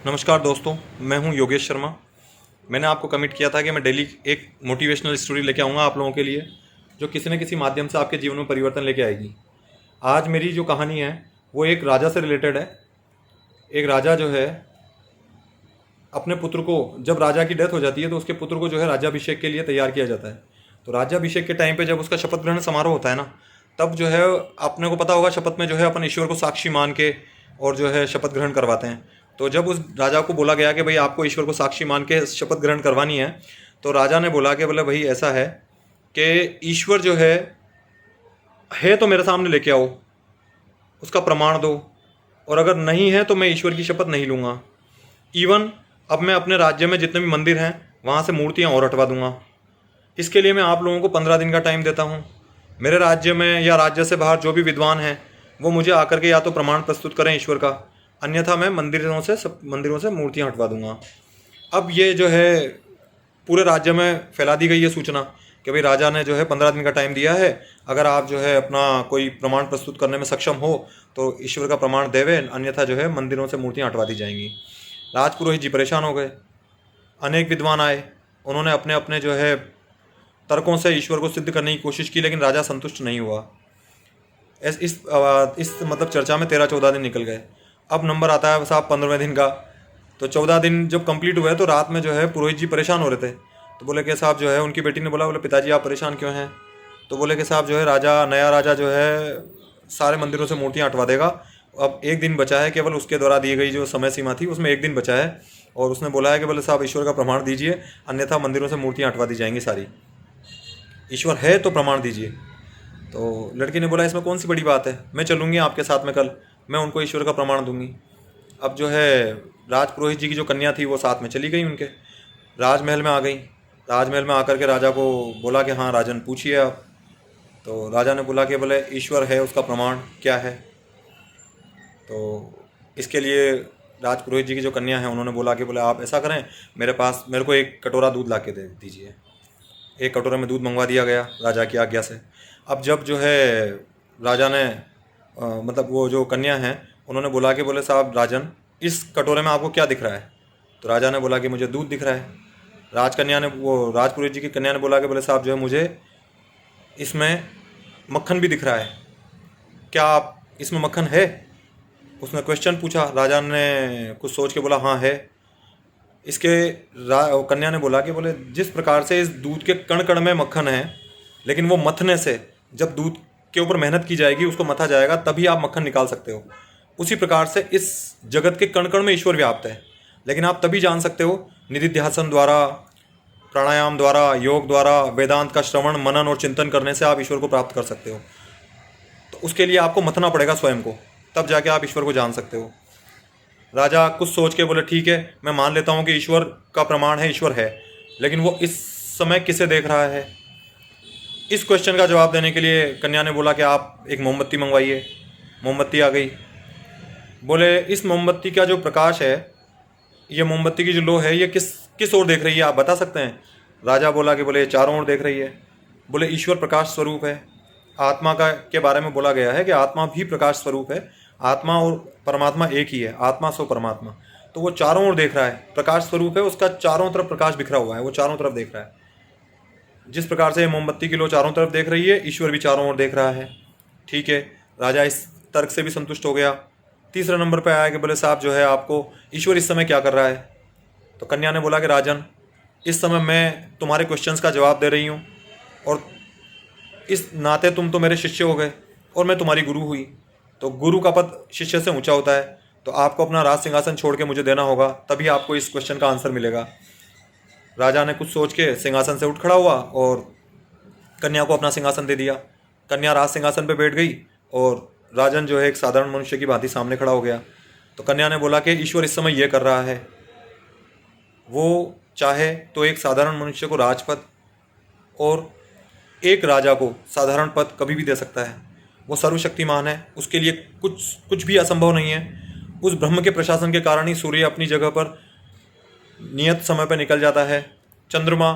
नमस्कार दोस्तों, मैं हूं योगेश शर्मा। मैंने आपको कमिट किया था कि मैं डेली एक मोटिवेशनल स्टोरी लेके आऊँगा आप लोगों के लिए, जो किसी न किसी माध्यम से आपके जीवन में परिवर्तन लेके आएगी। आज मेरी जो कहानी है वो एक राजा से रिलेटेड है। एक राजा जो है अपने पुत्र को, जब राजा की डेथ हो जाती है तो उसके पुत्र को जो है राज्याभिषेक के लिए तैयार किया जाता है। तो राज्याभिषेक के टाइम पे जब उसका शपथ ग्रहण समारोह होता है ना, तब जो है अपने को पता होगा शपथ में जो है अपन ईश्वर को साक्षी मान के और जो है शपथ ग्रहण करवाते हैं। तो जब उस राजा को बोला गया कि भाई आपको ईश्वर को साक्षी मान के शपथ ग्रहण करवानी है, तो राजा ने बोला कि बोले भाई ऐसा है कि ईश्वर जो है तो मेरे सामने लेके आओ, उसका प्रमाण दो, और अगर नहीं है तो मैं ईश्वर की शपथ नहीं लूँगा। इवन अब मैं अपने राज्य में जितने भी मंदिर हैं वहाँ से मूर्तियाँ और हटवा दूंगा। इसके लिए मैं आप लोगों को 15 दिन का टाइम देता हूँ। मेरे राज्य में या राज्य से बाहर जो भी विद्वान हैं वो मुझे आकर के या तो प्रमाण प्रस्तुत करें ईश्वर का, अन्यथा मैं मंदिरों से मूर्तियाँ हटवा दूंगा। अब ये जो है पूरे राज्य में फैला दी गई ये सूचना कि भाई राजा ने जो है 15 दिन का टाइम दिया है, अगर आप जो है अपना कोई प्रमाण प्रस्तुत करने में सक्षम हो तो ईश्वर का प्रमाण देवे, अन्यथा जो है मंदिरों से मूर्तियाँ हटवा दी जाएंगी। राजपुरोहित जी परेशान हो गए। अनेक विद्वान आए, उन्होंने अपने अपने जो है तर्कों से ईश्वर को सिद्ध करने की कोशिश की, लेकिन राजा संतुष्ट नहीं हुआ। इस मतलब चर्चा में 13-14 दिन निकल गए। अब नंबर आता है साहब 15वें दिन का। तो 14 दिन जब कंप्लीट हुए तो रात में जो है पुरोहित जी परेशान हो रहे थे। तो बोले कि साहब जो है, उनकी बेटी ने बोला, बोले पिताजी आप परेशान क्यों हैं? तो बोले कि साहब जो है नया राजा जो है सारे मंदिरों से मूर्तियाँ हटवा देगा। अब एक दिन बचा है, केवल उसके द्वारा दी गई जो समय सीमा थी उसमें एक दिन बचा है, और उसने बोला है कि बोले साहब ईश्वर का प्रमाण दीजिए, अन्यथा मंदिरों से मूर्तियाँ हटवा दी जाएंगी सारी। ईश्वर है तो प्रमाण दीजिए। तो लड़की ने बोला इसमें कौन सी बड़ी बात है, मैं चलूँगी आपके साथ में, कल मैं उनको ईश्वर का प्रमाण दूंगी। अब जो है राजपुरोहित जी की जो कन्या थी वो साथ में चली गई उनके, राजमहल में आ गई। राजमहल में आकर के राजा को बोला कि हाँ राजन पूछिए आप। तो राजा ने बोला कि बोले ईश्वर है, उसका प्रमाण क्या है? तो इसके लिए राजपुरोहित जी की जो कन्या है उन्होंने बोला कि बोले आप ऐसा करें, मेरे को एक कटोरा दूध ला के दे दीजिए। एक कटोरे में दूध मंगवा दिया गया राजा की आज्ञा से। अब जब जो है राजा ने मतलब वो जो कन्या हैं उन्होंने बोला कि बोले साहब राजन, इस कटोरे में आपको क्या दिख रहा है? तो राजा ने बोला कि मुझे दूध दिख रहा है। राजपुरोहित जी की कन्या ने बोला कि बोले साहब जो है मुझे इसमें मक्खन भी दिख रहा है, क्या आप इसमें मक्खन है? उसने क्वेश्चन पूछा। राजा ने कुछ सोच के बोला हाँ है। कन्या ने बोला कि बोले जिस प्रकार से इस दूध के कण कण में मक्खन है, लेकिन वो मथने से, जब दूध के ऊपर मेहनत की जाएगी, उसको मथा जाएगा, तभी आप मक्खन निकाल सकते हो, उसी प्रकार से इस जगत के कण कण में ईश्वर व्याप्त है, लेकिन आप तभी जान सकते हो निधिध्यासन द्वारा, प्राणायाम द्वारा, योग द्वारा, वेदांत का श्रवण मनन और चिंतन करने से आप ईश्वर को प्राप्त कर सकते हो। तो उसके लिए आपको मथना पड़ेगा स्वयं को, तब जाके आप ईश्वर को जान सकते हो। राजा कुछ सोच के बोले ठीक है, मैं मान लेता हूँ कि ईश्वर का प्रमाण है, ईश्वर है, लेकिन वो इस समय किसे देख रहा है? इस क्वेश्चन का जवाब देने के लिए कन्या ने बोला कि आप एक मोमबत्ती मंगवाइए। मोमबत्ती आ गई। बोले इस मोमबत्ती का जो प्रकाश है, ये मोमबत्ती की जो लो है, ये किस ओर देख रही है, आप बता सकते हैं? राजा बोला कि बोले चारों ओर देख रही है। बोले ईश्वर प्रकाश स्वरूप है। आत्मा का के बारे में बोला गया है कि आत्मा भी प्रकाश स्वरूप है, आत्मा और परमात्मा एक ही है, आत्मा सो परमात्मा। तो वो चारों ओर देख रहा है, प्रकाश स्वरूप है, उसका चारों तरफ प्रकाश बिखरा हुआ है, वो चारों तरफ देख रहा है। जिस प्रकार से मोमबत्ती की लो चारों तरफ देख रही है, ईश्वर भी चारों ओर देख रहा है। ठीक है, राजा इस तर्क से भी संतुष्ट हो गया। तीसरे नंबर पर आया कि बोले साहब जो है आपको ईश्वर इस समय क्या कर रहा है? तो कन्या ने बोला कि राजन, इस समय मैं तुम्हारे क्वेश्चंस का जवाब दे रही हूँ, और इस नाते तुम तो मेरे शिष्य हो गए और मैं तुम्हारी गुरु हुई, तो गुरु का पद शिष्य से ऊंचा होता है, तो आपको अपना राज सिंहासन छोड़ के मुझे देना होगा, तभी आपको इस क्वेश्चन का आंसर मिलेगा। राजा ने कुछ सोच के सिंहासन से उठ खड़ा हुआ और कन्या को अपना सिंहासन दे दिया। कन्या राज सिंहासन पर बैठ गई और राजन जो है एक साधारण मनुष्य की भांति सामने खड़ा हो गया। तो कन्या ने बोला कि ईश्वर इस समय ये कर रहा है, वो चाहे तो एक साधारण मनुष्य को राजपद और एक राजा को साधारण पद कभी भी दे सकता है। वो सर्वशक्तिमान है, उसके लिए कुछ भी असंभव नहीं है। उस ब्रह्म के प्रशासन के कारण ही सूर्य अपनी जगह पर नियत समय पर निकल जाता है, चंद्रमा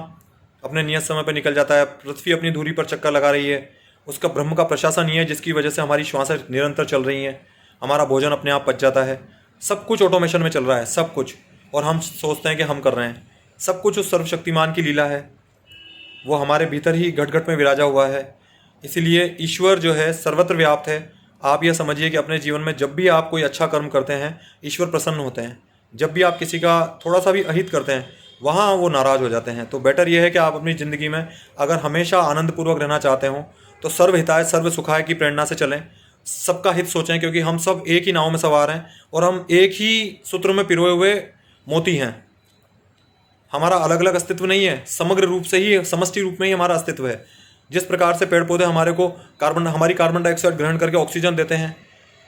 अपने नियत समय पर निकल जाता है, पृथ्वी अपनी धुरी पर चक्कर लगा रही है। उसका ब्रह्म का प्रशासन ही है जिसकी वजह से हमारी श्वासें निरंतर चल रही हैं, हमारा भोजन अपने आप पच जाता है। सब कुछ ऑटोमेशन में चल रहा है, सब कुछ, और हम सोचते हैं कि हम कर रहे हैं। सब कुछ उस सर्वशक्तिमान की लीला है, वो हमारे भीतर ही घट घट में विराजा हुआ है। इसीलिए ईश्वर जो है सर्वत्र व्याप्त है। आप यह समझिए कि अपने जीवन में जब भी आप कोई अच्छा कर्म करते हैं, ईश्वर प्रसन्न होते हैं। जब भी आप किसी का थोड़ा सा भी अहित करते हैं, वहाँ वो नाराज़ हो जाते हैं। तो बेटर यह है कि आप अपनी ज़िंदगी में अगर हमेशा आनंदपूर्वक रहना चाहते हो तो सर्व हिताय सर्व सुखाय की प्रेरणा से चलें, सबका हित सोचें, क्योंकि हम सब एक ही नाव में सवार हैं और हम एक ही सूत्र में पिरोए हुए मोती हैं। हमारा अलग अलग अस्तित्व नहीं है, समग्र रूप से ही, समष्टि रूप में ही हमारा अस्तित्व है। जिस प्रकार से पेड़ पौधे हमारे को हमारी कार्बन डाइऑक्साइड ग्रहण करके ऑक्सीजन देते हैं,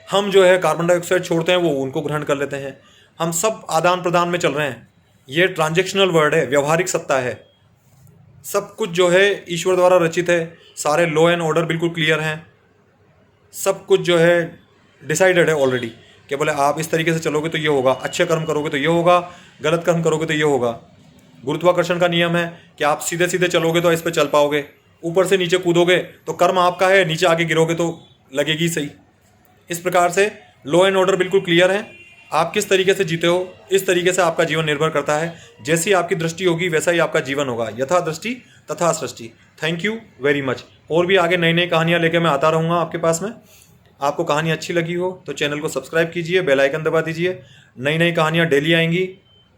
हम जो है कार्बन डाइऑक्साइड छोड़ते हैं, वो उनको ग्रहण कर लेते हैं। हम सब आदान प्रदान में चल रहे हैं। ये ट्रांजेक्शनल वर्ड है, व्यवहारिक सत्ता है। सब कुछ जो है ईश्वर द्वारा रचित है। सारे लॉ एंड ऑर्डर बिल्कुल क्लियर हैं। सब कुछ जो है डिसाइडेड है ऑलरेडी, कि बोले आप इस तरीके से चलोगे तो ये होगा, अच्छे कर्म करोगे तो ये होगा, गलत कर्म करोगे तो ये होगा। गुरुत्वाकर्षण का नियम है कि आप सीधे सीधे चलोगे तो इस पर चल पाओगे, ऊपर से नीचे कूदोगे तो कर्म आपका है, नीचे आके गिरोगे तो लगेगी सही। इस प्रकार से लॉ एंड ऑर्डर बिल्कुल क्लियर है। आप किस तरीके से जीते हो, इस तरीके से आपका जीवन निर्भर करता है। जैसी आपकी दृष्टि होगी वैसा ही आपका जीवन होगा। यथा दृष्टि तथा सृष्टि। Thank you very much. और भी आगे नई नई कहानियाँ लेकर मैं आता रहूँगा आपके पास में। आपको कहानी अच्छी लगी हो तो चैनल को सब्सक्राइब कीजिए, बेल आइकन दबा दीजिए। नई नई कहानियाँ डेली आएंगी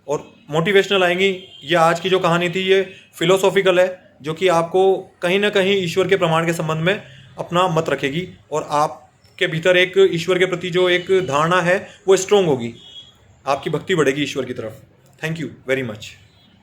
और मोटिवेशनल आएंगी। ये आज की जो कहानी थी ये फिलोसॉफिकल है, जो कि आपको कहीं ना कहीं ईश्वर के प्रमाण के संबंध में अपना मत रखेगी और आपके भीतर एक ईश्वर के प्रति जो एक धारणा है वो स्ट्रोंग होगी। आपकी भक्ति बढ़ेगी ईश्वर की तरफ। Thank you very much.